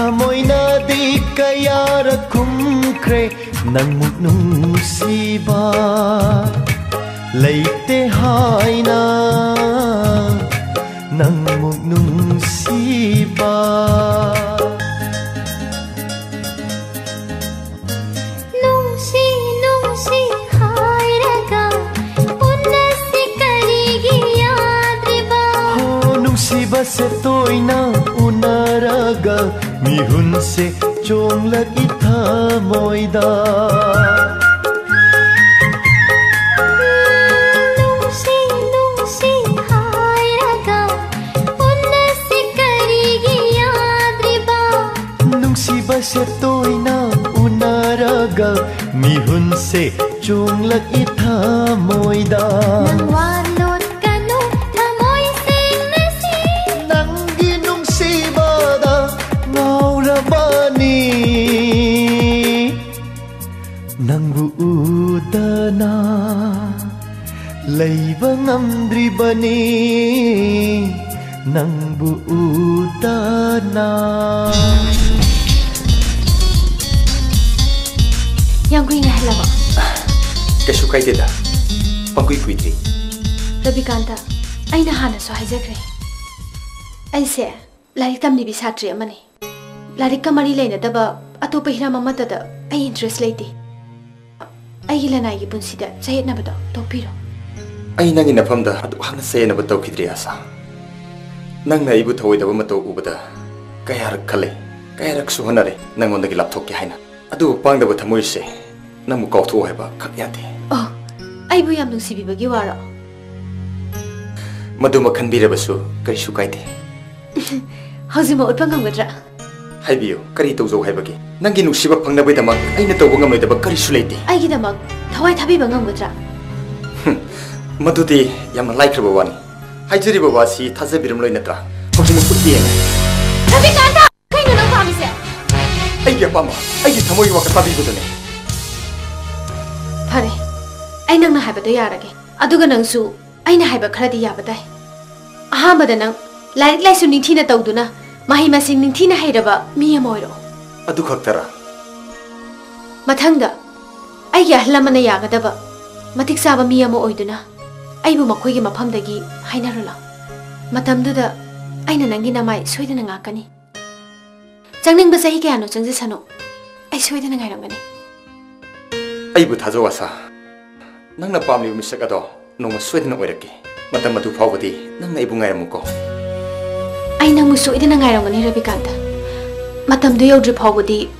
Thamoinadi kayara kumkre nang nungsiba Leite haina nang nungsiba Nungsi hairaga Unasi karigi yadriba Nungsiba se toina unaraga Mihun se chonglag ithamoida Nungsi hairaga Unasi karigi yadriba Nungsiba se toina unaraga Mihun se chonglag ithamoida Nang walot kanu thamoy sing nasi Nanggi nungsibada ngaurabani Nangbu udana Leiba ngamdribani Nangbu udana Yang kuy nga halaba Kasu kay dida Pangkuy kuitri Rabikanta ay nahana so hajagre ay se larik tamni bi satri amani larik kamari leina daba atopa hirama matada ay interest leiti ay hilana gi punsida sayet na bado topiro ay nangi nafamda adu hangna sayena ba tawkidri asa nangna ibu thawai daba mato ubada kayarak khale kayarak suhanare nangonda gi lapthok ki haina adu pangda ba thamoi se namu kauthu haiba khakyate oh ay bu yam nungsi bibagi wara madu makhan birabasu karisu kaite hauzi mo utpang ngamgadra haibiyo kari tawjo haibagi nangi nungsiba phangna bai damak aina tawba ngamloi daba karisu leite ay gi damak thawai thabi ba ngamgadra Madudi yamna laikraba wani haijari ba wasi thajabiram loi natra hausi mo putti yenga Rabikanta kaino nang pamise ai ge pama ai ge thamoi wa ka tabi budane Pare, ay nang nahayba do yarage. Aduga nang su, ay nahayba kharadi yabadai. Ahambada nang, larik laisu ningthi na tawduna, mahi masing ningthi na hayraba miya moiro. adu khaktara Mathangda, ay ahlamana yagadaba, matik saba miya mo oiduna, ay bu makoy gi maphamdagi hainarula. Matamduda, ay na nangi namay soida na ngakani. Jangning ba sahi kaya no jangzi sano, ay soida na ngayrangani. aibu thajo asa nangna pamli misak ado noma soidna oirake matam madu phawbadi nangna ibu ngairamuko ay nang muso ida na ngayrangani Rabikanta. Matamdu yawdri phawbadi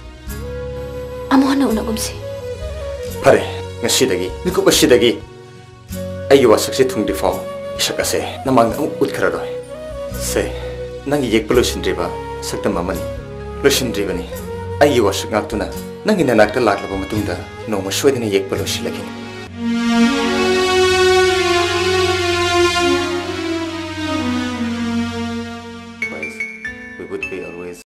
amuhana unagumsi. pare ngasidagi mikup asidagi ayi wasakse thungdi phaw isakase namang utkhararoi se nangi yek pollution driba saktam amani pollution dribani ayi wasak ngaktuna nangi nanakta laklaba matungda noma soidna yek pollution lagini